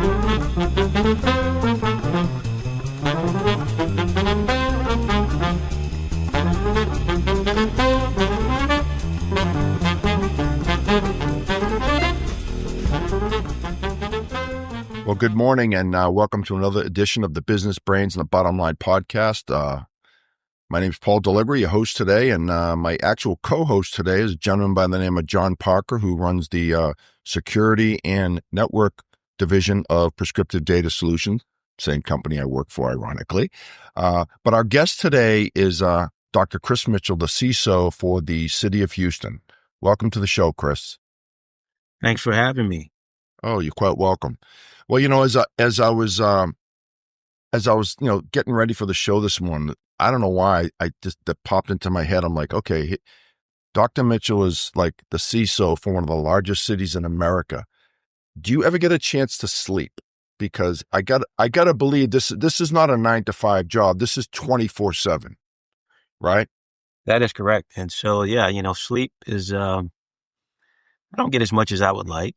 Well, good morning and welcome to another edition of the Business Brains and the Bottom Line podcast. My name is Paul Delivery, your host today, and my actual co-host today is a gentleman by the name of John Parker, who runs the Security and Network Division of Prescriptive Data Solutions, same company I work for, ironically. But our guest today is Dr. Chris Mitchell, the CISO for the City of Houston. Welcome to the show, Chris. Thanks for having me. Oh, you're quite welcome. Well, you know, as I was getting ready for the show this morning, I don't know why that popped into my head. I'm like, okay, Dr. Mitchell is like the CISO for one of the largest cities in America. Do you ever get a chance to sleep? Because I gotta believe this is not a 9-to-5 job. This is 24/7, right? That is correct. And so, yeah, sleep is, I don't get as much as I would like,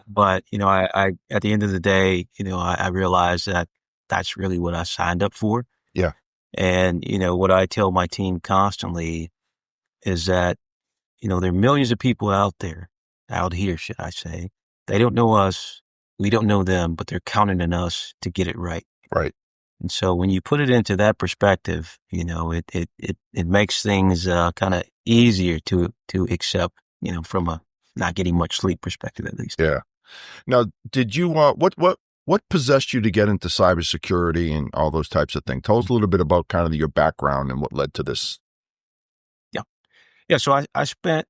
but, I at the end of the day, I realize that that's really what I signed up for. Yeah. And, what I tell my team constantly is that, there are millions of people out here, should I say. They don't know us. We don't know them, but they're counting on us to get it right. Right. And so when you put it into that perspective, it makes things kind of easier to accept, from a not getting much sleep perspective, at least. Yeah. Now, did you, what possessed you to get into cybersecurity and all those types of things? Tell us a little bit about kind of your background and what led to this. Yeah. So I spent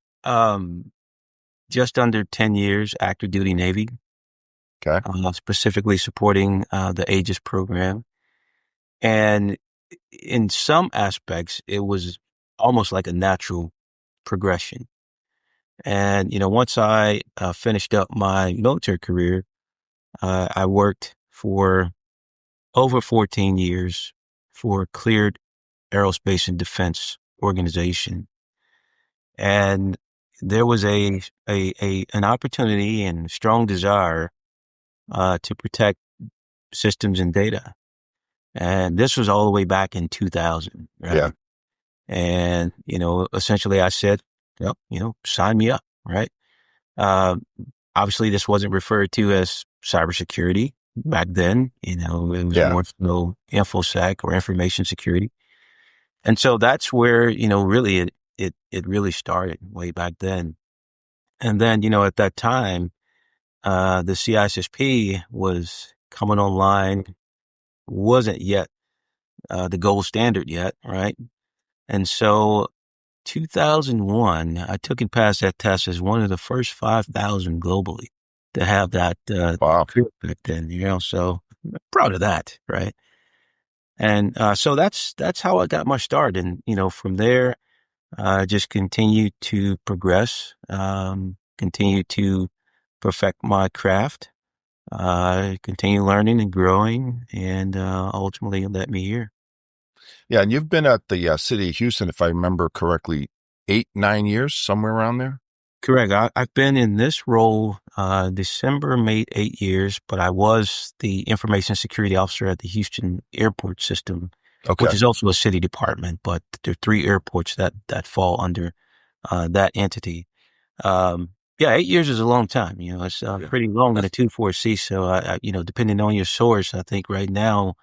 just under 10 years active duty Navy. Okay. Specifically supporting the Aegis program. And in some aspects, it was almost like a natural progression. And, once I finished up my military career, I worked for over 14 years for a cleared aerospace and defense organization. And there was an opportunity and strong desire to protect systems and data. And this was all the way back in 2000, right? Yeah. And, essentially I said, sign me up, right? Obviously this wasn't referred to as cybersecurity back then, it was more so InfoSec or information security. And so that's where, really it really started way back then. And then, at that time, the CISSP was coming online, wasn't yet the gold standard yet, right? And so 2001, I took and passed that test as one of the first 5,000 globally to have that Wow. back then, so I'm proud of that, right? And so that's how I got my start. And, from there, just continued to progress, continue to perfect my craft, continue learning and growing, and ultimately it led me here. Yeah. And you've been at the City of Houston, if I remember correctly, 8-9 years, somewhere around there? Correct. I've been in this role, December made 8 years, but I was the information security officer at the Houston airport system, Okay. which is also a city department, but there are 3 airports that fall under that entity. Yeah, 8 years is a long time. It's pretty long in a 2-4 So, depending on your source, I think right now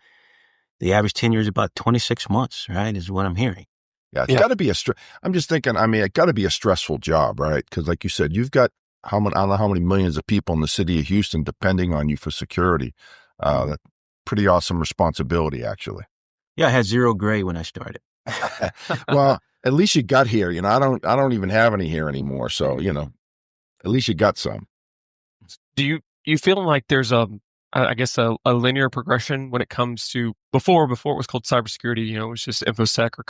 the average tenure is about 26 months, right? Is what I'm hearing. Yeah, it's got to be I'm just thinking, it got to be a stressful job, right? Because like you said, you've got I don't know how many millions of people in the city of Houston depending on you for security. That's pretty awesome responsibility, actually. Yeah, I had 0 gray when I started. Well, at least you got here. I don't even have any here anymore. So, at least you got some. Do you feel like there's a linear progression when it comes to before it was called cybersecurity, it was just InfoSec or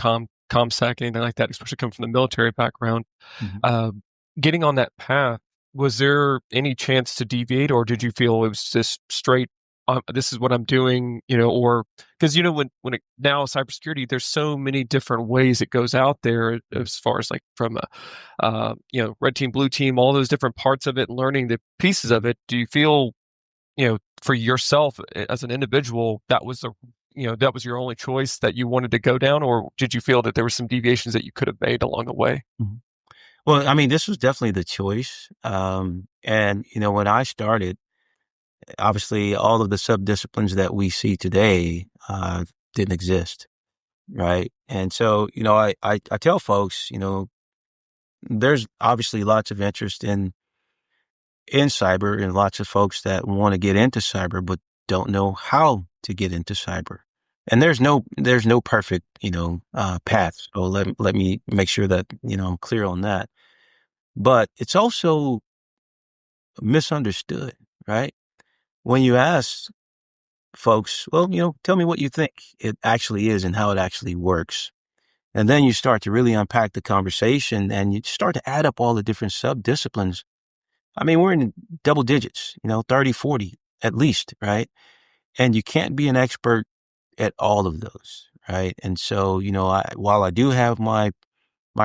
ComSec, anything like that, especially coming from the military background. Mm-hmm. Getting on that path, was there any chance to deviate, or did you feel it was just straight, this is what I'm doing, or because, when now cybersecurity, there's so many different ways it goes out there as far as like from, red team, blue team, all those different parts of it, learning the pieces of it. Do you feel for yourself as an individual, that was that was your only choice that you wanted to go down, or did you feel that there were some deviations that you could have made along the way? Mhm. Well, I mean, this was definitely the choice. And, when I started, obviously all of the subdisciplines that we see today, didn't exist. Right. And so, I tell folks, there's obviously lots of interest in cyber and lots of folks that want to get into cyber, but don't know how to get into cyber. And there's no perfect, path. So let me make sure that, I'm clear on that. But it's also misunderstood, right? When you ask folks, well, tell me what you think it actually is and how it actually works. And then you start to really unpack the conversation and you start to add up all the different sub-disciplines. I mean, we're in double digits, 30, 40 at least, right? And you can't be an expert at all of those, right? And so, while I do have my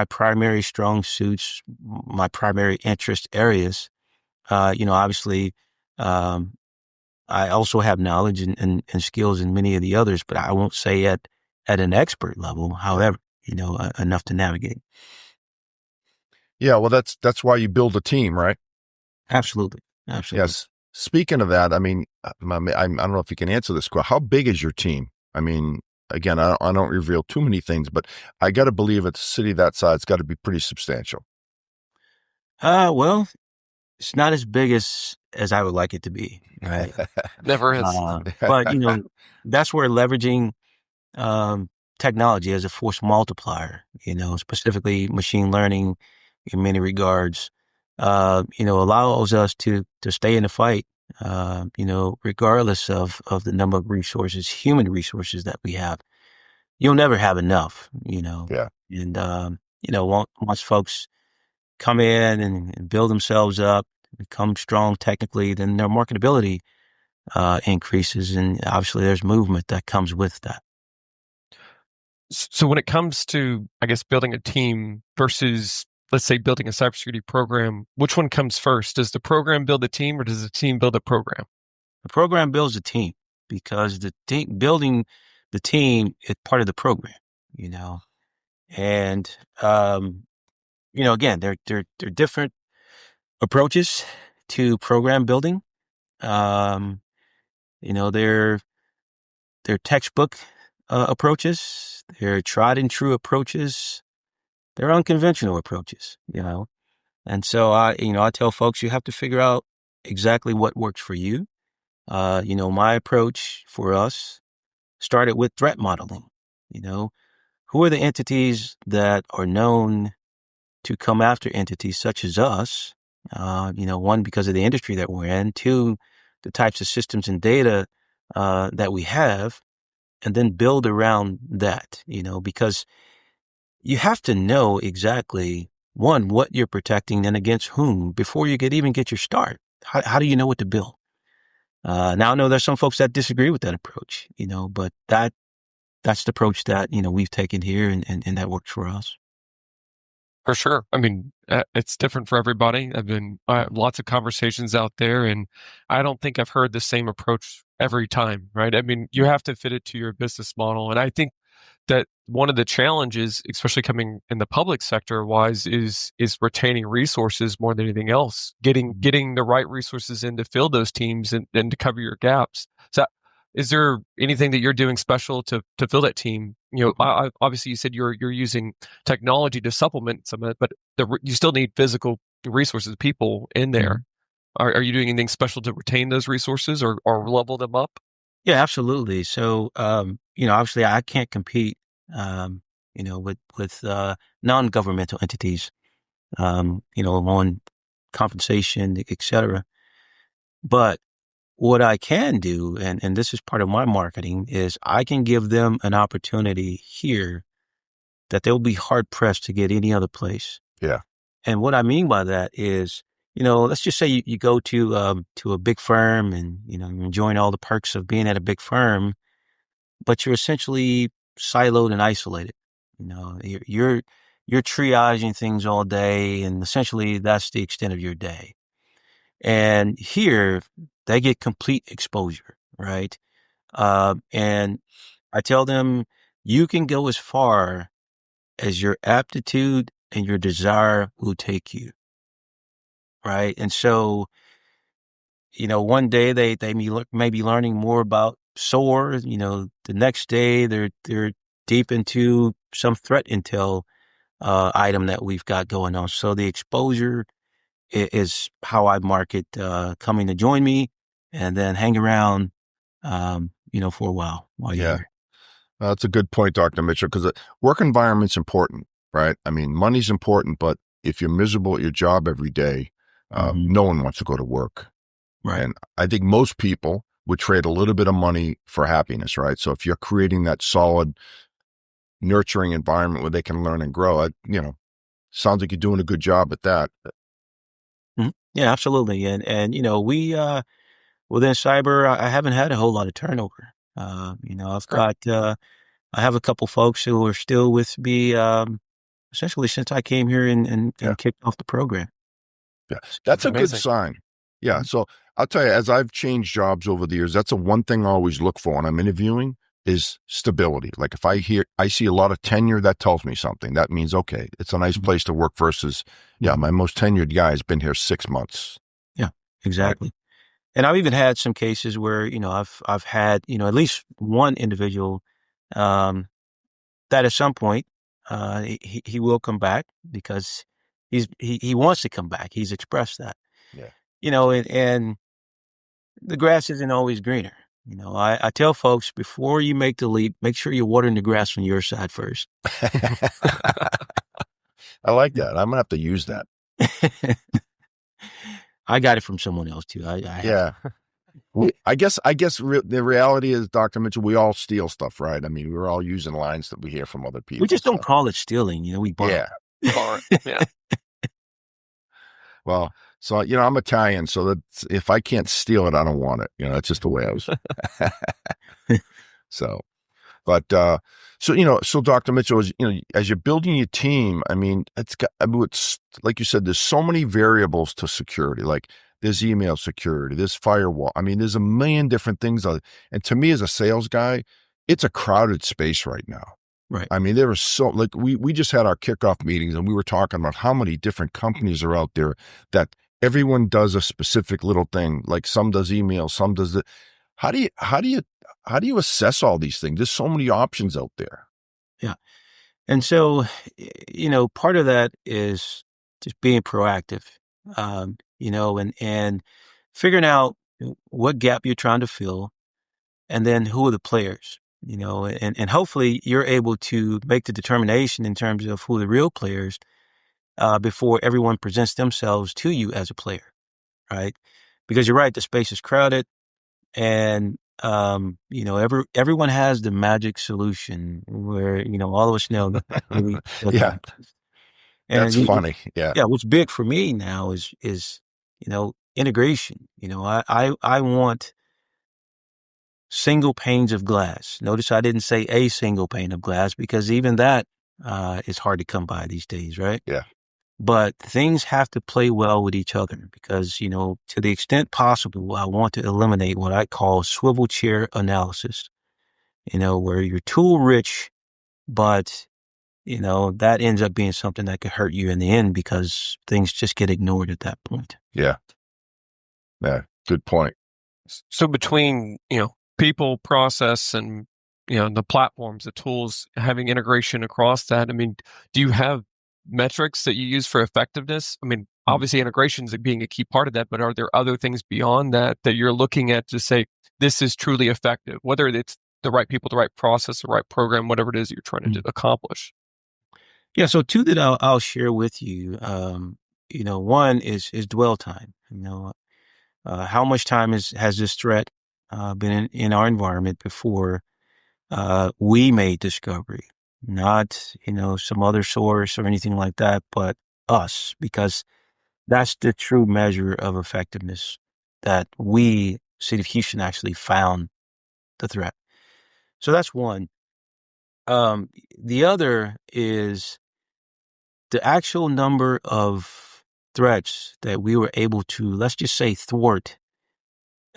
primary strong suits, my primary interest areas, obviously, um, I also have knowledge and skills in many of the others, but I won't say at an expert level, however, enough to navigate. Yeah, well, that's why you build a team, right? Absolutely. Absolutely. Yes. Speaking of that, I mean, I don't know if you can answer this question. How big is your team? I mean, again, I don't reveal too many things, but I got to believe it's a city that size, it's got to be pretty substantial. Well, it's not as big as I would like it to be, right? Never is. But that's where leveraging um, technology as a force multiplier, specifically machine learning in many regards, allows us to stay in the fight, regardless of the number of resources, human resources that we have. You'll never have enough, Yeah. and, once folks come in and build themselves up, become strong technically, then their marketability increases. And obviously there's movement that comes with that. So when it comes to, I guess, building a team versus, let's say, building a cybersecurity program, which one comes first? Does the program build the team or does the team build a program? The program builds a team because building the team is part of the program, you know, and, again, they're different approaches to program building. Um, they're textbook approaches, they're tried and true approaches, they're unconventional approaches, And so I tell folks you have to figure out exactly what works for you. My approach for us started with threat modeling. You know, who are the entities that are known to come after entities such as us? One, because of the industry that we're in. Two, the types of systems and data that we have, and then build around that, because you have to know exactly, one, what you're protecting and against whom before you even get your start. How do you know what to build? Now I know there's some folks that disagree with that approach, but that's the approach that, we've taken here and that works for us. For sure. I mean, it's different for everybody. I've been lots of conversations out there, and I don't think I've heard the same approach every time, right? I mean, you have to fit it to your business model. And I think that one of the challenges, especially coming in the public sector wise, is retaining resources more than anything else. Getting the right resources in to fill those teams and to cover your gaps. So, is there anything that you're doing special to fill that team? Obviously you said you're using technology to supplement some of it, but you still need physical resources, people in there. Are you doing anything special to retain those resources or level them up? Yeah, absolutely. So, obviously I can't compete, with non-governmental entities, on compensation, et cetera. But what I can do, and this is part of my marketing, is I can give them an opportunity here that they'll be hard pressed to get any other place. Yeah. And what I mean by that is, let's just say you go to a big firm and, you're enjoying all the perks of being at a big firm, but you're essentially siloed and isolated. You're triaging things all day, and essentially that's the extent of your day. And here, they get complete exposure, right? And I tell them you can go as far as your aptitude and your desire will take you, right? And so, one day they may be learning more about SOAR. The next day they're deep into some threat intel item that we've got going on. So the exposure is how I market coming to join me and then hang around, for a while you're Yeah. here. That's a good point, Dr. Mitchell, because the work environment's important, right? I mean, money's important, but if you're miserable at your job every day, no one wants to go to work. Right. And I think most people would trade a little bit of money for happiness, right? So if you're creating that solid, nurturing environment where they can learn and grow, sounds like you're doing a good job at that. Mhm. Yeah, absolutely. And we within cyber, I haven't had a whole lot of turnover. I've got I have a couple folks who are still with me essentially since I came here and Yeah. kicked off the program. Yeah, that's a good amazing. sign. Yeah. So I'll tell you, as I've changed jobs over the years, that's the one thing I always look for when I'm interviewing is stability. Like if I see a lot of tenure, that tells me something. That means, okay, it's a nice place to work versus, my most tenured guy has been here 6 months. Yeah, exactly. Right. And I've even had some cases where, I've had, at least one individual, that at some point, he will come back because he wants to come back. He's expressed that. Yeah. And the grass isn't always greener. I tell folks before you make the leap, make sure you're watering the grass on your side first. I like that. I'm gonna have to use that. I got it from someone else too. Yeah. I guess the reality is, Dr. Mitchell, we all steal stuff, right? I mean, we're all using lines that we hear from other people. We just don't call it stealing. We borrow. Yeah. Borrow. Yeah. Well, so, I'm Italian, so that if I can't steal it, I don't want it. That's just the way I was. So, but, so Dr. Mitchell, as you're building your team, I mean, it's like you said, there's so many variables to security. Like there's email security, there's firewall. I mean, there's a million different things. And to me as a sales guy, it's a crowded space right now. Right. I mean, there was we just had our kickoff meetings and we were talking about how many different companies are out there that everyone does a specific little thing. Like some does email, some does it. How do you assess all these things? There's so many options out there. Yeah. And so, part of that is just being proactive, and figuring out what gap you're trying to fill and then who are the players, and hopefully you're able to make the determination in terms of who the real players before everyone presents themselves to you as a player, right? Because you're right, the space is crowded and, everyone has the magic solution where, all of us know that. Yeah. And That's funny. Yeah. yeah, what's big for me now is, integration. I want single panes of glass. Notice I didn't say a single pane of glass because even that is hard to come by these days, right? Yeah. But things have to play well with each other because, to the extent possible, I want to eliminate what I call swivel chair analysis, where you're tool rich, but, that ends up being something that could hurt you in the end because things just get ignored at that point. Yeah. Yeah. Good point. So between, people, process, and, the platforms, the tools, having integration across that, I mean, do you have metrics that you use for effectiveness? I mean, obviously integrations being a key part of that, but are there other things beyond that that you're looking at to say, this is truly effective, whether it's the right people, the right process, the right program, whatever it is you're trying to accomplish? Yeah. So two that I'll share with you, one is dwell time, how much time has this threat been in our environment before we made discovery? Not, some other source or anything like that, but us, because that's the true measure of effectiveness that we, City of Houston, actually found the threat. So that's one. The other is the actual number of threats that we were able to, let's just say, thwart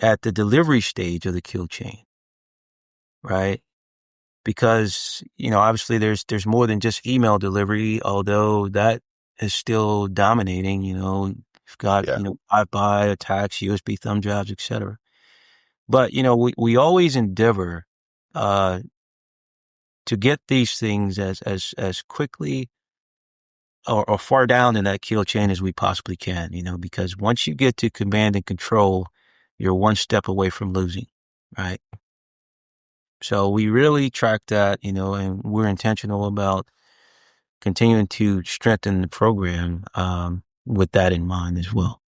at the delivery stage of the kill chain, right? Because, obviously there's more than just email delivery, although that is still dominating. You've got, Yeah. drive-by attacks, USB thumb drives, etc. But, we always endeavor, uh, to get these things as quickly or far down in that kill chain as we possibly can, because once you get to command and control, you're one step away from losing, right? So we really track that, and we're intentional about continuing to strengthen the program with that in mind as well.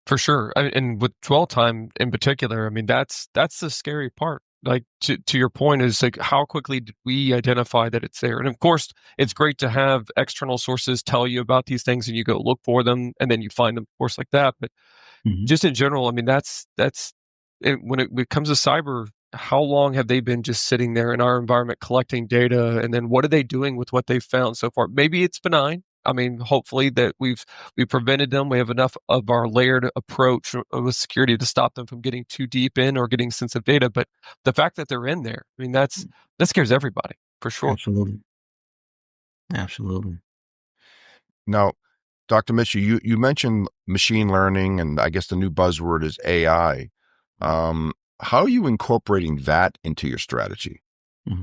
For sure. And with dwell time in particular, I mean, that's the scary part. Like to your point is like, how quickly did we identify that it's there? And of course, it's great to have external sources tell you about these things and you go look for them and then you find them, of course, like that. But just in general, I mean, that's when it comes to cyber, how long have they been just sitting there in our environment collecting data? And then what are they doing with what they've found so far? Maybe it's benign. I mean, hopefully that we've prevented them. We have enough of our layered approach with security to stop them from getting too deep in or getting sensitive data. But the fact that they're in there, I mean, that scares everybody for sure. Absolutely. Absolutely. Now, Dr. Mitchell, you mentioned machine learning, and I guess the new buzzword is AI. How are you incorporating that into your strategy? Mm-hmm.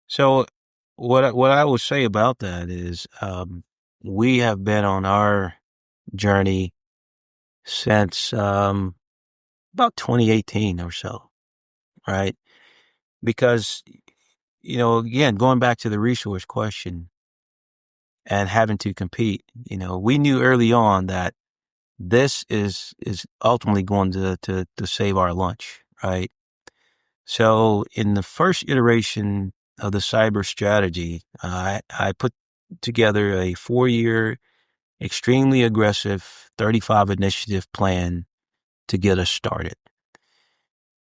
So what I will say about that is we have been on our journey since about 2018 or so, right? Because, again, going back to the resource question and having to compete, we knew early on that this is ultimately going to save our lunch, right? So in the first iteration of the cyber strategy, I put together a 4-year, extremely aggressive 35 initiative plan to get us started.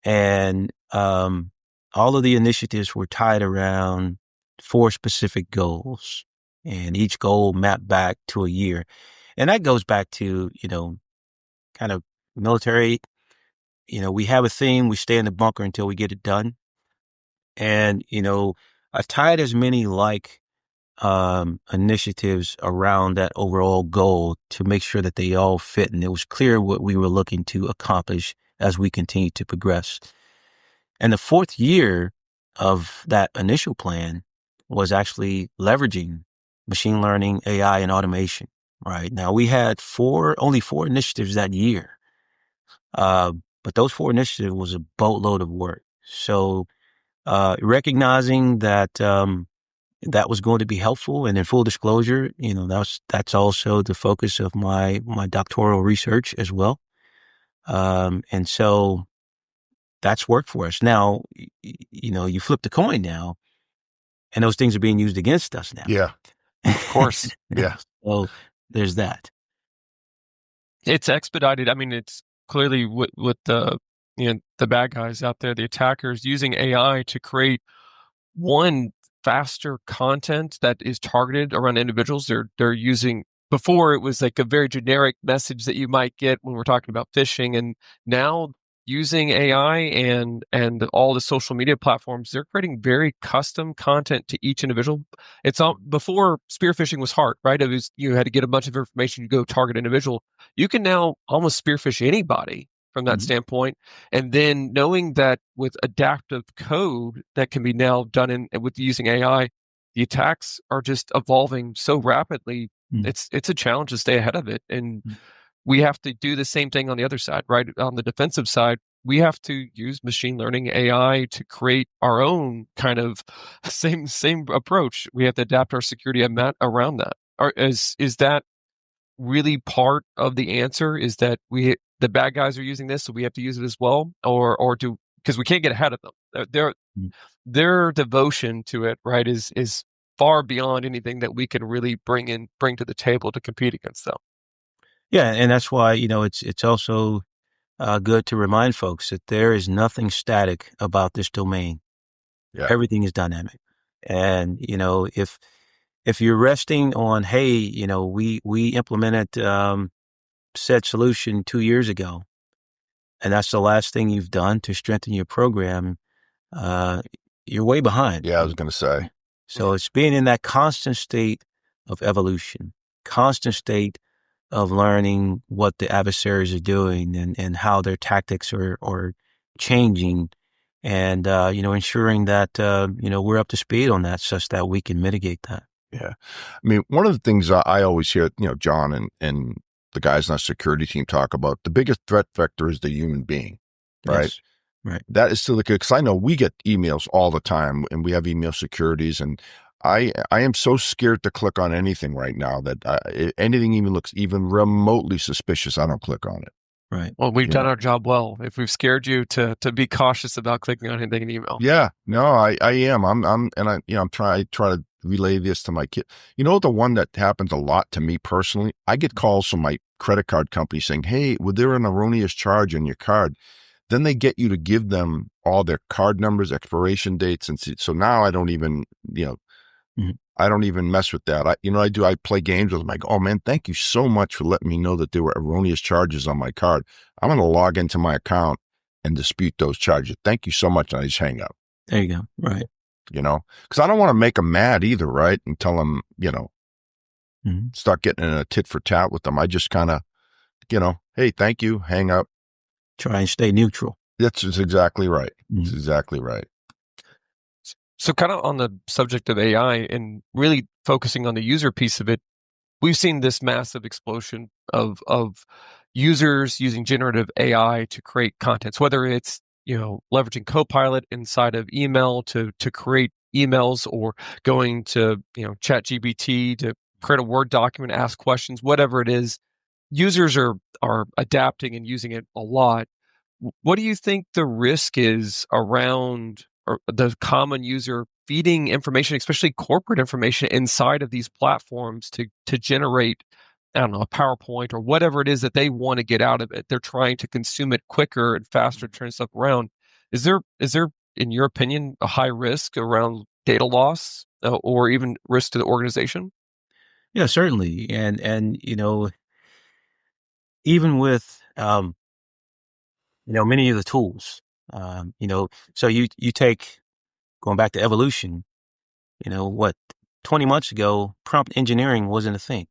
And all of the initiatives were tied around 4 specific goals, and each goal mapped back to a year. And that goes back to, kind of military. We have a theme, we stay in the bunker until we get it done. And, I tied as many initiatives around that overall goal to make sure that they all fit. And it was clear what we were looking to accomplish as we continue to progress. And the 4th year of that initial plan was actually leveraging machine learning, AI, and automation, right? Now we had only 4 initiatives that year. But those 4 initiatives was a boatload of work. So, recognizing that, that was going to be helpful, and in full disclosure, that's also the focus of my doctoral research as well. And so that's worked for us. Now, you flip the coin now, and those things are being used against us now. Yeah, of course. Yeah. So there's that. It's expedited. I mean, it's clearly with the the bad guys out there, the attackers using AI to create faster content that is targeted around individuals. They're using, before it was like a very generic message that you might get when we're talking about phishing, and now using AI and all the social media platforms, they're creating very custom content to each individual. It's all, before spear phishing was hard, right? It was, you had to get a bunch of information to go target an individual. You can now almost spear phish anybody from that standpoint. And then knowing that with adaptive code that can be now done with using AI, the attacks are just evolving so rapidly. It's a challenge to stay ahead of it. And we have to do the same thing on the other side, right? On the defensive side, we have to use machine learning AI to create our own kind of same approach. We have to adapt our security around that. Is that really part of the answer? Is that the bad guys are using this, so we have to use it as well, or do, because we can't get ahead of them. Their devotion to it, right, is far beyond anything that we can really bring to the table to compete against them. Yeah, and that's why, it's also good to remind folks that there is nothing static about this domain. Yeah. Everything is dynamic. And, if you're resting on, hey, we implemented said solution 2 years ago, and that's the last thing you've done to strengthen your program, you're way behind. Yeah, I was going to say. So it's being in that constant state of evolution, constant state of learning what the adversaries are doing and how their tactics are changing, and ensuring that we're up to speed on that such that we can mitigate that. Yeah. I mean, one of the things I always hear, John and the guys on our security team talk about, the biggest threat vector is the human being, right? Yes. Right. That is still the case, because I know we get emails all the time, and we have email securities, and I am so scared to click on anything right now that anything even looks even remotely suspicious, I don't click on it. Right. Well, we've done our job well. If we've scared you to be cautious about clicking on anything in email. Yeah, no, I am. I try to relay this to my kid. The one that happens a lot to me personally, I get calls from my credit card company saying, "Hey, was there an erroneous charge on your card?" Then they get you to give them all their card numbers, expiration dates, and so now I don't even, I don't even mess with that. I play games with them. I go, "Oh man, thank you so much for letting me know that there were erroneous charges on my card. I'm going to log into my account and dispute those charges. Thank you so much." And I just hang up. There you go. Right. Because I don't want to make them mad either, right? And tell them, start getting in a tit for tat with them. I just kind of, hey, thank you, hang up. Try and stay neutral. That's exactly right. That's exactly right. So kind of on the subject of AI and really focusing on the user piece of it, we've seen this massive explosion of users using generative AI to create contents, whether it's, leveraging Copilot inside of email to create emails, or going to, ChatGPT to create a Word document, ask questions, whatever it is. Users are adapting and using it a lot. What do you think the risk is around or the common user feeding information, especially corporate information, inside of these platforms to generate, I don't know, a PowerPoint or whatever it is that they want to get out of it? They're trying to consume it quicker and faster, turn stuff around. Is there, in your opinion, a high risk around data loss or even risk to the organization? Yeah, certainly. And even with many of the tools, so you take, going back to evolution, 20 months ago, prompt engineering wasn't a thing.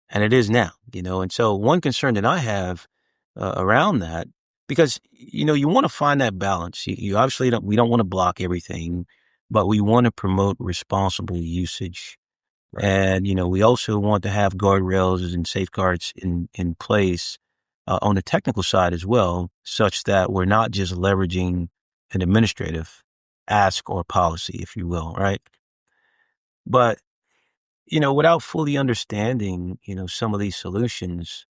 And it is now, and so one concern that I have around that, because, you want to find that balance. You obviously we don't want to block everything, but we want to promote responsible usage. Right. And, we also want to have guardrails and safeguards in place on the technical side as well, such that we're not just leveraging an administrative ask or policy, if you will, right? But, without fully understanding, some of these solutions,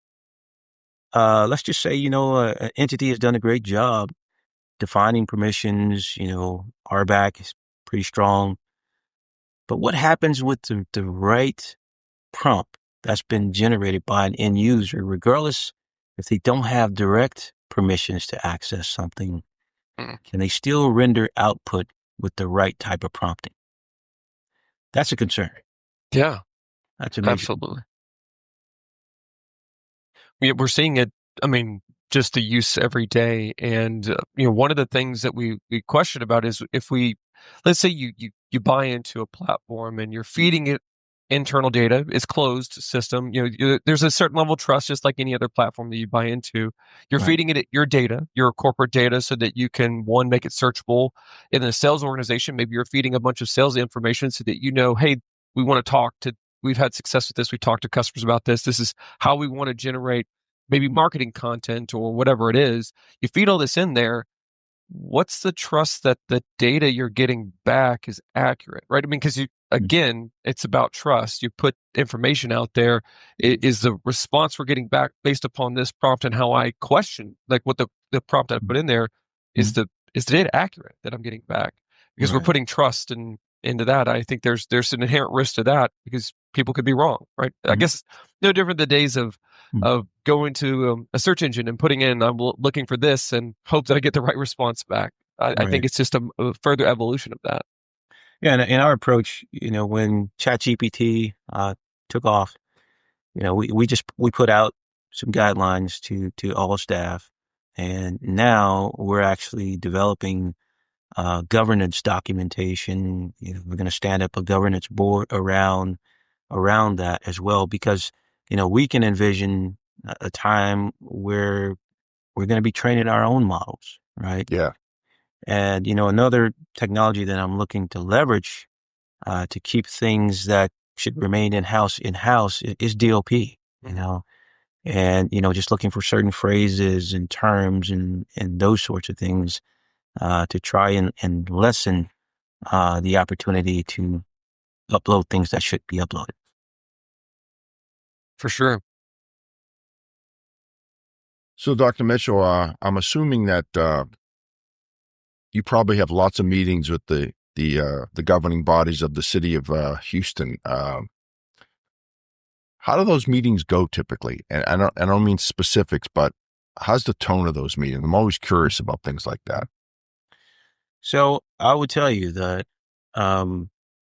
let's just say, an entity has done a great job defining permissions, RBAC is pretty strong. But what happens with the right prompt that's been generated by an end user, regardless if they don't have direct permissions to access something, can they still render output with the right type of prompting? That's a concern. Yeah, That's a major. absolutely. We're seeing it. I mean, just the use every day. And, one of the things that we question about is if let's say you buy into a platform and you're feeding it internal data, it's closed system, there's a certain level of trust, just like any other platform that you buy into. You're Right. feeding it your data, your corporate data, so that you can, one, make it searchable. In a sales organization, maybe you're feeding a bunch of sales information so that, hey, we want to talk to, we've had success with this. We talked to customers about this. This is how we want to generate maybe marketing content or whatever it is. You feed all this in there. What's the trust that the data you're getting back is accurate, right? I mean, because again, it's about trust. You put information out there. Is the response we're getting back based upon this prompt and how I question, like what the prompt I put in there, is the data accurate that I'm getting back? Because we're Right. putting trust into that. I think there's an inherent risk to that because people could be wrong, right? I guess it's no different than the days of going to a search engine and putting in, I'm looking for this, and hope that I get the right response back. I think it's just a further evolution of that. Yeah, and in our approach, when ChatGPT took off, we put out some guidelines to all staff. And now we're actually developing governance documentation. We're going to stand up a governance board around that as well, because, we can envision a time where we're going to be training our own models, right? Yeah. And, another technology that I'm looking to leverage to keep things that should remain in-house is DLP, and, just looking for certain phrases and terms and those sorts of things to try and lessen the opportunity to upload things that should be uploaded. For sure. So, Dr. Mitchell, I'm assuming that you probably have lots of meetings with the governing bodies of the city of Houston. How do those meetings go typically? And I don't mean specifics, but how's the tone of those meetings? I'm always curious about things like that. So I would tell you that,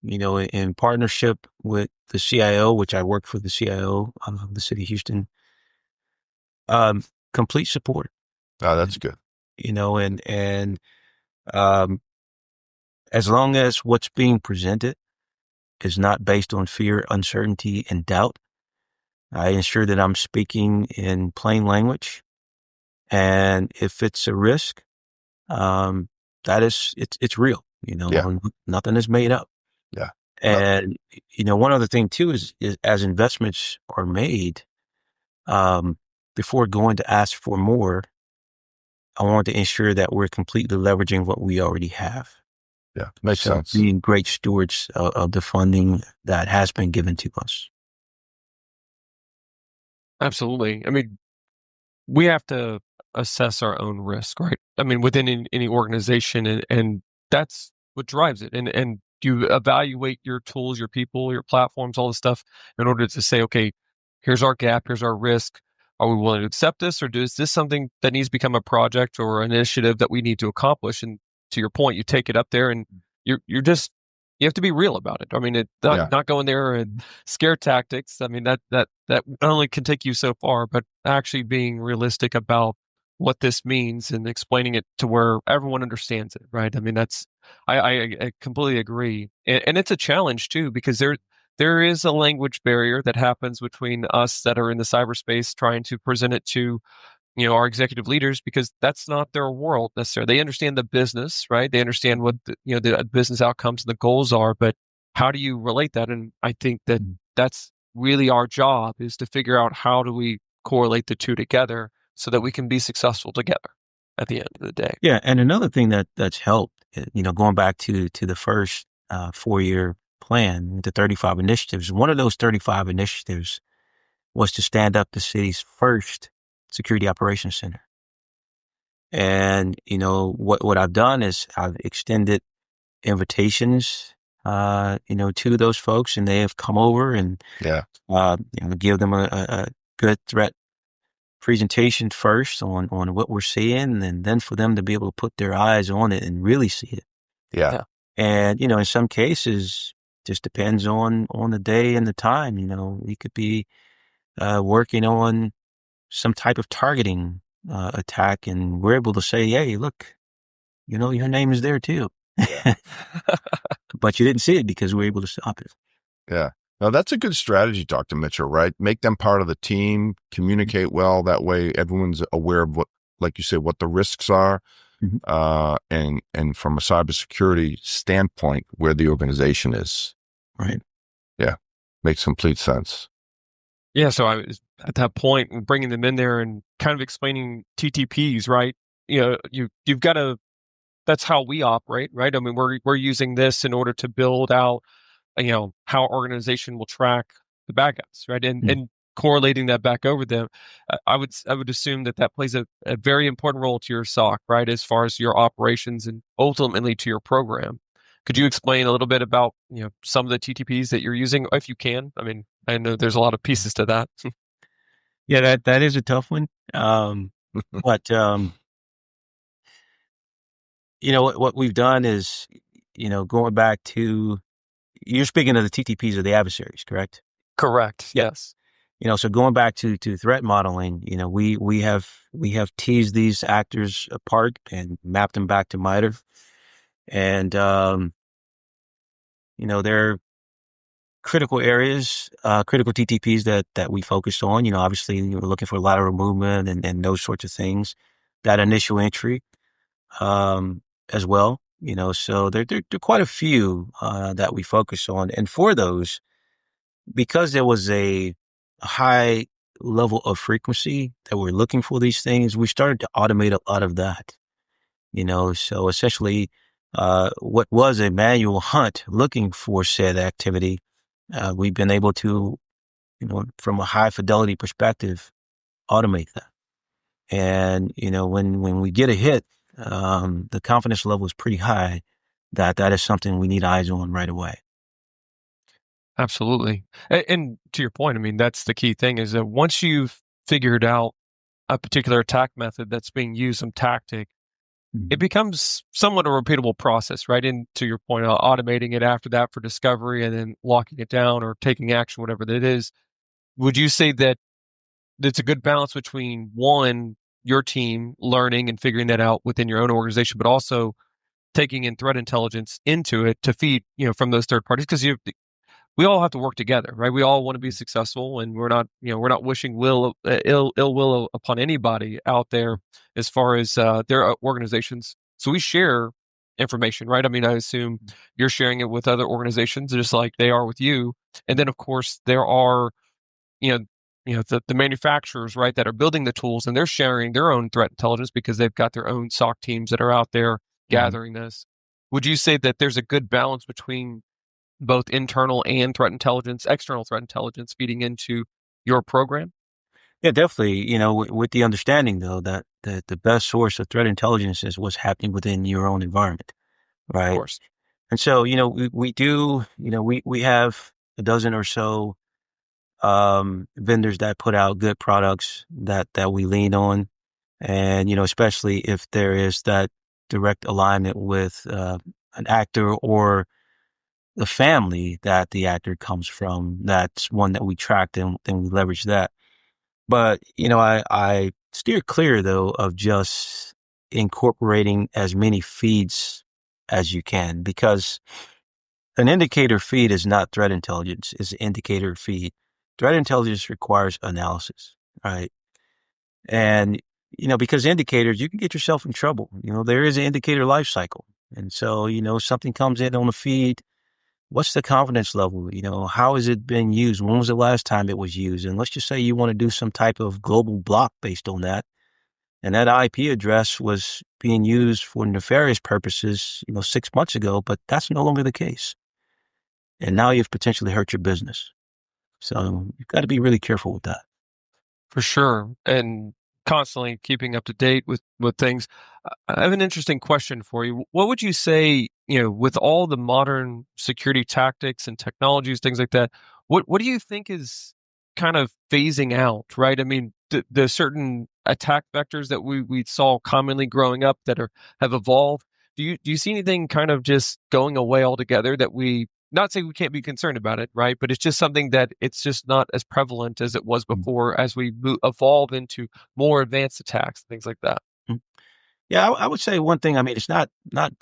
in partnership with the CIO, which I work for the CIO of the city of Houston, complete support. Oh, that's good. And as long as what's being presented is not based on fear, uncertainty, and doubt, I ensure that I'm speaking in plain language. And if it's a risk, it's real, Yeah. nothing is made up. Yeah. And, one other thing too is as investments are made, before going to ask for more, I want to ensure that we're completely leveraging what we already have. Yeah. Makes sense. Being great stewards of the funding that has been given to us. Absolutely. I mean, we have to assess our own risk, right? I mean, within any organization, and that's what drives it. And you evaluate your tools, your people, your platforms, all this stuff in order to say, okay, here's our gap, here's our risk. Are we willing to accept this, or is this something that needs to become a project or an initiative that we need to accomplish? And to your point, you take it up there, and you're just you have to be real about it. I mean, not going there and scare tactics. I mean, that not only can take you so far, but actually being realistic about what this means and explaining it to where everyone understands it, right? I mean, I completely agree, and it's a challenge too, because there is a language barrier that happens between us that are in the cyberspace trying to present it to our executive leaders, because that's not their world necessarily. They understand the business, right? They understand what the business outcomes and the goals are, but how do you relate that? And I think that that's really our job, is to figure out how do we correlate the two together so that we can be successful together at the end of the day. Yeah. And another thing that's helped, going back to the first 4-year plan, the 35 initiatives, one of those 35 initiatives was to stand up the city's first security operations center. And, what I've done is I've extended invitations, to those folks, and they have come over and, give them a good threat presentation first on what we're seeing, and then for them to be able to put their eyes on it and really see it. Yeah. And, in some cases, just depends on the day and the time. We could be working on some type of targeting attack, and we're able to say, hey, look, your name is there too. But you didn't see it because we were able to stop it. Yeah. Now, that's a good strategy, Dr. Mitchell, right? Make them part of the team, communicate well. That way everyone's aware of what, like you said, what the risks are. Mm-hmm. And from a cybersecurity standpoint, where the organization is. Right. Yeah. Makes complete sense. Yeah. So I was at that point bringing them in there and kind of explaining TTPs, right? You've got to, that's how we operate, right? I mean, we're using this in order to build out, how our organization will track the bad guys, right? And correlating that back over them, I would assume that plays a very important role to your SOC, right? As far as your operations and ultimately to your program. Could you explain a little bit about, some of the TTPs that you're using, if you can? I mean, I know there's a lot of pieces to that. Yeah, that is a tough one. But, what we've done is, going back to, you're speaking of the TTPs of the adversaries, correct? Correct. Yeah. Yes. So going back to threat modeling, we have teased these actors apart and mapped them back to MITRE. And, there are critical areas, critical TTPs that we focused on. Obviously we're looking for lateral movement and those sorts of things, that initial entry, as well. So there are quite a few, that we focus on. And for those, because there was a high level of frequency that we're looking for these things, we started to automate a lot of that. So essentially, what was a manual hunt looking for said activity, we've been able to, from a high fidelity perspective, automate that. And, when we get a hit, the confidence level is pretty high that is something we need eyes on right away. Absolutely. And to your point, I mean, that's the key thing is that once you've figured out a particular attack method that's being used, some tactic, it becomes somewhat a repeatable process, right? And to your point, automating it after that for discovery and then locking it down or taking action, whatever that is. Would you say that it's a good balance between one, your team learning and figuring that out within your own organization, but also taking in threat intelligence into it to feed, from those third parties? Because we all have to work together, right? We all want to be successful, and we're not wishing ill will upon anybody out there as far as their organizations. So we share information, right? I mean, I assume you're sharing it with other organizations just like they are with you. And then, of course, there are, you know, the manufacturers, right, that are building the tools, and they're sharing their own threat intelligence because they've got their own SOC teams that are out there gathering this. Would you say that there's a good balance between both internal and external threat intelligence feeding into your program? Yeah, definitely. With the understanding though that the best source of threat intelligence is what's happening within your own environment, Of right? course. And so, we do, we have a dozen or so, vendors that put out good products that we lean on. And, especially if there is that direct alignment with, an actor or the family that the actor comes from, that's one that we tracked and then we leverage that. But, I steer clear though of just incorporating as many feeds as you can, because an indicator feed is not threat intelligence, it's an indicator feed. Threat intelligence requires analysis, right? And, because indicators, you can get yourself in trouble. There is an indicator life cycle. And so, something comes in on the feed. What's the confidence level? How has it been used? When was the last time it was used? And let's just say you want to do some type of global block based on that. And that IP address was being used for nefarious purposes, 6 months ago, but that's no longer the case. And now you've potentially hurt your business. So you've got to be really careful with that. For sure. And constantly keeping up to date with things. I have an interesting question for you. What would you say, with all the modern security tactics and technologies, things like that, what do you think is kind of phasing out, right? I mean, the certain attack vectors that we saw commonly growing up that have evolved. Do you see anything kind of just going away altogether that we not say we can't be concerned about it, right? But it's just something that it's just not as prevalent as it was before as we evolve into more advanced attacks, things like that. Mm. Yeah, I would say one thing. I mean, it's not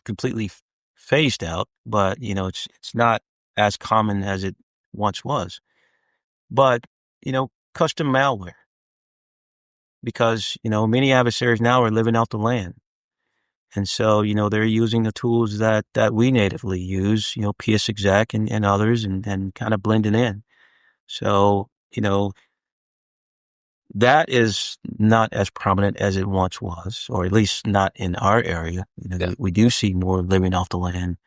completely phased out, but it's not as common as it once was. But custom malware, because many adversaries now are living out the land, and so they're using the tools that we natively use, PSExec and others, and kind of blending in. So that is not as prominent as it once was, or at least not in our area. Yeah, We do see more living off the land,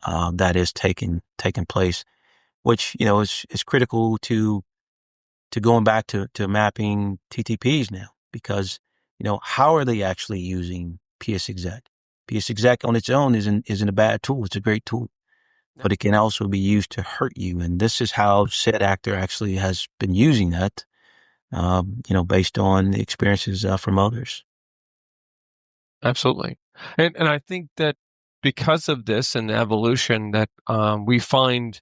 that is taking place, which is critical to going back to mapping TTPs now, because how are they actually using PSExec? PSExec on its own isn't a bad tool; it's a great tool, but it can also be used to hurt you, and this is how said actor actually has been using that, based on the experiences, from others. absolutely. And I think that because of this and the evolution that we find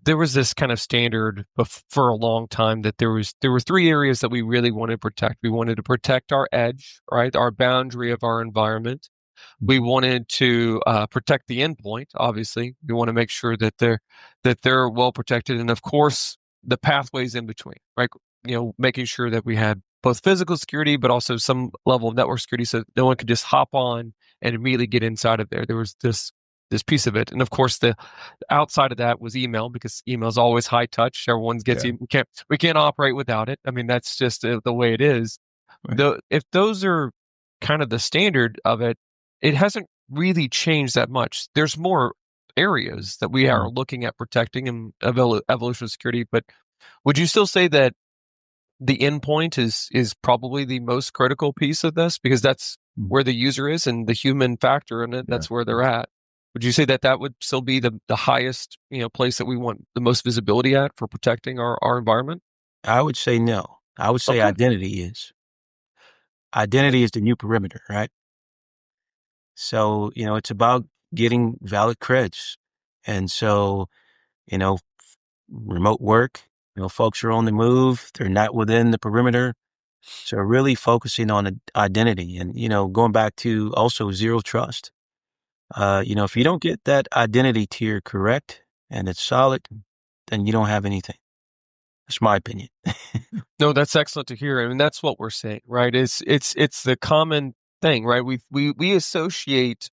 there was this kind of standard for a long time that there were three areas that we really wanted to protect. We wanted to protect our edge, right, our boundary of our environment. We wanted to protect the endpoint. Obviously, we want to make sure that they're well protected, and of course, the pathways in between, right? Making sure that we had both physical security, but also some level of network security, so no one could just hop on and immediately get inside of there. There was this piece of it, and of course, the outside of that was email, because email is always high touch. Everyone gets Yeah. we can't operate without it. I mean, that's just the way it is. Right. If those are kind of the standard of it, it hasn't really changed that much. There's more areas that we are looking at protecting in evolution of security, but would you still say that the endpoint is probably the most critical piece of this, because that's where the user is and the human factor in it, that's where they're at? Would you say that would still be the highest place that we want the most visibility at for protecting our environment? I would say no. I would say Okay. identity is. Identity is the new perimeter, right? So, it's about getting valid creds. And so, you know, remote work, folks are on the move. They're not within the perimeter. So really focusing on identity and, going back to also zero trust. If you don't get that identity tier correct and it's solid, then you don't have anything. That's my opinion. No, that's excellent to hear. I mean, that's what we're saying, right? It's the common thing, right? We associate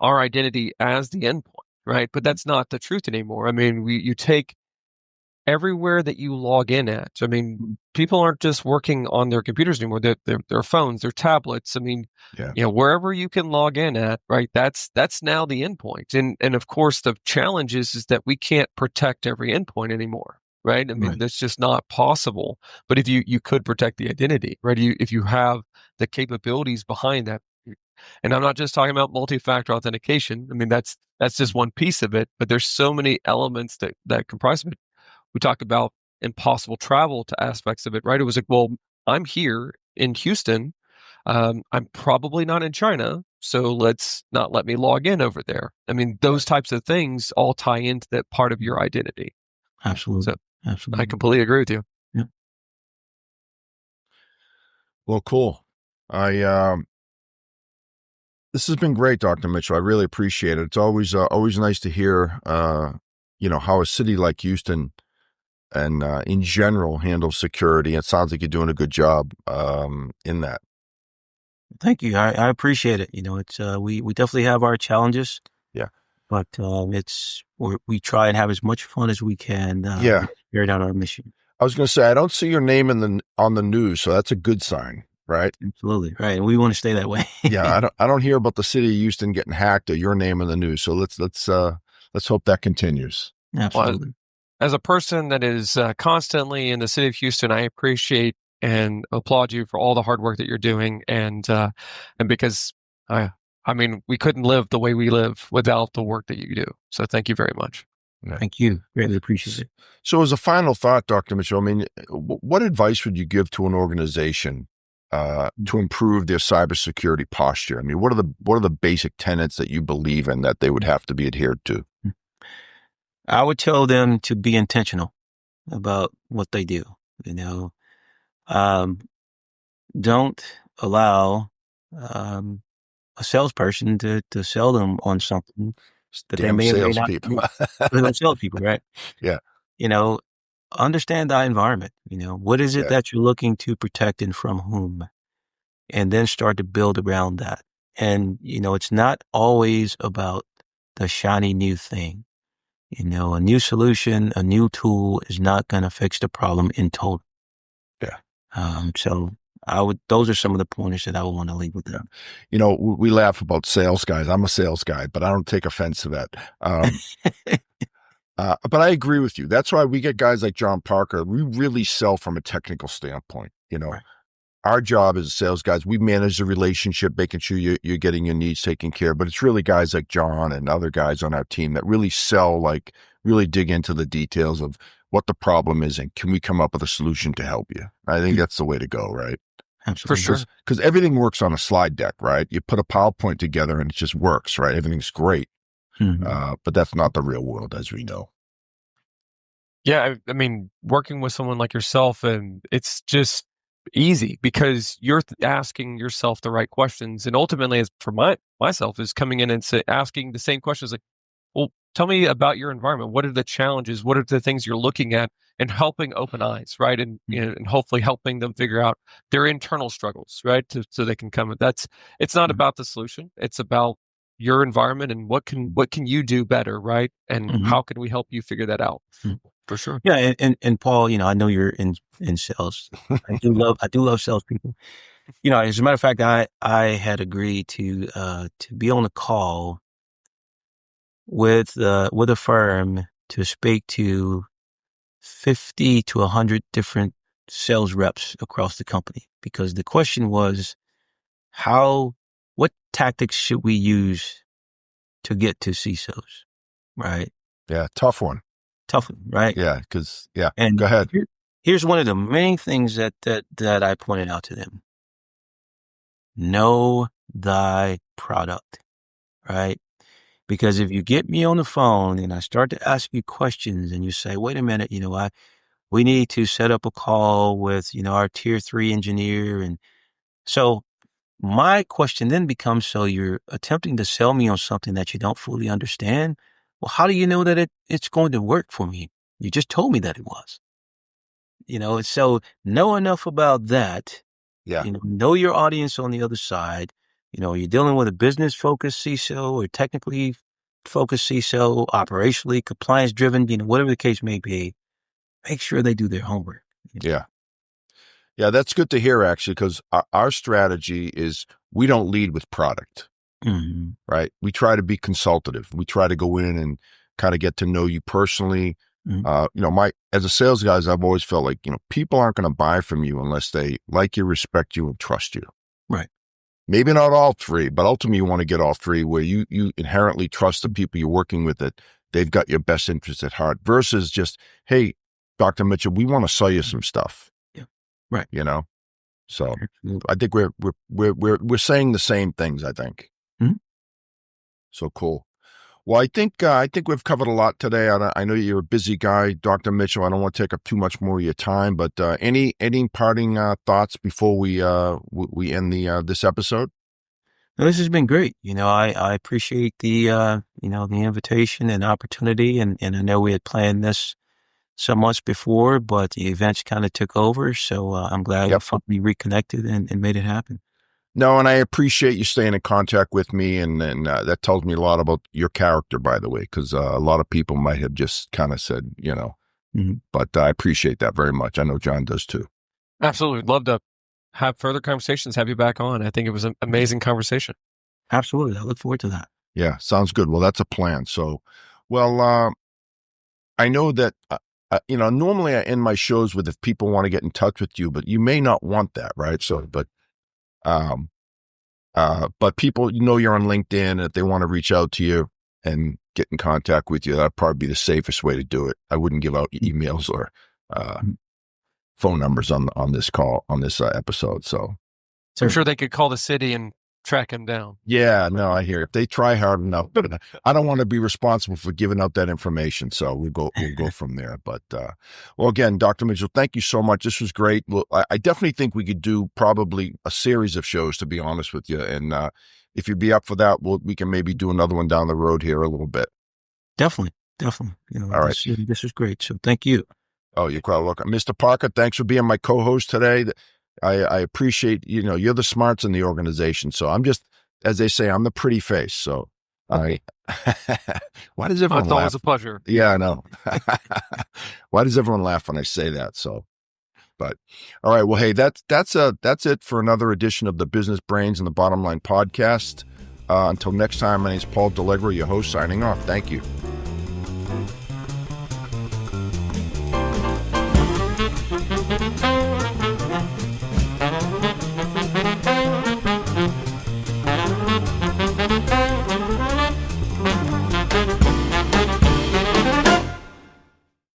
our identity as the endpoint, right? But that's not the truth anymore. I mean, you take everywhere that you log in at. I mean, people aren't just working on their computers anymore. Their phones, their tablets. I mean, wherever you can log in at, right? That's now the endpoint. And of course, the challenge is that we can't protect every endpoint anymore, right? I mean, that's just not possible. But if you could protect the identity, right? If you have the capabilities behind that, and I'm not just talking about multi-factor authentication. I mean, that's just one piece of it, but there's so many elements that comprise of it. We talked about impossible travel to aspects of it, right? It was like, well, I'm here in Houston. I'm probably not in China, so let's not let me log in over there. I mean, those types of things all tie into that part of your identity. Absolutely. So Absolutely. I completely agree with you. Yeah. Well, cool. This has been great, Dr. Mitchell. I really appreciate it. It's always nice to hear, how a city like Houston and in general handles security. It sounds like you're doing a good job in that. Thank you. I appreciate it. It's we definitely have our challenges. Yeah. But we try and have as much fun as we can. Carry out our mission. I was going to say, I don't see your name on the news, so that's a good sign, right? Absolutely, right. And we want to stay that way. Yeah, I don't hear about the city of Houston getting hacked or your name in the news. So let's hope that continues. Absolutely. Well, as a person that is constantly in the city of Houston, I appreciate and applaud you for all the hard work that you're doing, and because I mean, we couldn't live the way we live without the work that you do. So thank you very much. Thank you. Greatly appreciate it. So as a final thought, Dr. Mitchell, I mean, what advice would you give to an organization to improve their cybersecurity posture? I mean, what are the basic tenets that you believe in that they would have to be adhered to? I would tell them to be intentional about what they do. Don't allow a salesperson to sell them on something that they may or may not. They're salespeople, right? Yeah. Understand the environment. What is it that you're looking to protect and from whom? And then start to build around that. And, it's not always about the shiny new thing. A new solution, a new tool is not going to fix the problem in total. Yeah. So those are some of the pointers that I would want to leave with them. We laugh about sales guys. I'm a sales guy, but I don't take offense to that. But I agree with you. That's why we get guys like John Parker. We really sell from a technical standpoint. Right. Our job as sales guys, we manage the relationship, making sure you're getting your needs taken care of. But it's really guys like John and other guys on our team that really sell, really dig into the details of what the problem is and can we come up with a solution to help you. I think that's the way to go, right? Absolutely. For sure. Because everything works on a slide deck, right? You put a PowerPoint together and it just works, right? Everything's great. Mm-hmm. But that's not the real world, as we know. Yeah, I mean, working with someone like yourself, and it's just easy because you're asking yourself the right questions, and ultimately, as for myself, is coming in and asking the same questions like, well, tell me about your environment. What are the challenges? What are the things you're looking at? And helping open eyes, right? And and hopefully helping them figure out their internal struggles, right? So they can come. It's not about the solution. It's about your environment and what can you do better, right? And how can we help you figure that out? For sure. Yeah, and Paul, I know you're in sales. I do love salespeople. As a matter of fact, I had agreed to be on a call with a firm to speak to 50 to 100 different sales reps across the company, because the question was, what tactics should we use to get to CISOs, right? Yeah, tough one. Tough one, right? Yeah, because And go ahead. Here's one of the main things that I pointed out to them. Know thy product, right? Because if you get me on the phone and I start to ask you questions and you say, wait a minute, we need to set up a call with, our tier 3 engineer. And so my question then becomes, so you're attempting to sell me on something that you don't fully understand. Well, how do you know that it's going to work for me? You just told me that it was, so know enough about that. Yeah. Know your audience on the other side. You're dealing with a business focused CISO or technically focused CISO, operationally compliance driven, whatever the case may be. Make sure they do their homework. Yeah. Yeah, that's good to hear, actually, because our strategy is we don't lead with product, right? We try to be consultative. We try to go in and kind of get to know you personally. As a sales guy, I've always felt like, people aren't going to buy from you unless they like you, respect you, and trust you. Right. Maybe not all three, but ultimately you want to get all three, where you inherently trust the people you're working with, that they've got your best interest at heart, versus just, hey, Dr. Mitchell, we want to sell you some stuff. Yeah. Right. So I think we're saying the same things, I think. So cool. Well, I think we've covered a lot today. I know you're a busy guy, Dr. Mitchell. I don't want to take up too much more of your time, but any parting thoughts before we end this episode? No, this has been great. I appreciate the the invitation and opportunity, and I know we had planned this some months before, but the events kind of took over. So I'm glad we finally reconnected and made it happen. No, and I appreciate you staying in contact with me, and that tells me a lot about your character, by the way, because a lot of people might have just kind of said, but I appreciate that very much. I know John does too. Absolutely. Love to have further conversations, have you back on. I think it was an amazing conversation. Absolutely. I look forward to that. Yeah, sounds good. Well, that's a plan. So, I know that, normally I end my shows with, if people want to get in touch with you, but you may not want that, right? So, but people, you're on LinkedIn, and if they want to reach out to you and get in contact with you, that'd probably be the safest way to do it. I wouldn't give out emails or phone numbers on this call, on this episode. So I'm sure they could call the city and track him down. Yeah, no, I hear it. If they try hard enough, I don't want to be responsible for giving out that information. So we'll go from there. But, well, again, Dr. Mitchell, thank you so much. This was great. Well, I definitely think we could do probably a series of shows, to be honest with you. And, if you'd be up for that, we can maybe do another one down the road here a little bit. Definitely. All right. This is great. So thank you. Oh, you're quite welcome. Mr. Parker, thanks for being my co-host today. I appreciate, you're the smarts in the organization. So I'm just, as they say, I'm the pretty face. So why does everyone laugh? It's always a pleasure. Yeah, I know. Why does everyone laugh when I say that? So, but all right. Well, hey, that's it for another edition of the Business Brains and the Bottom Line podcast. Until next time, my name is Paul Delegre, your host, signing off. Thank you.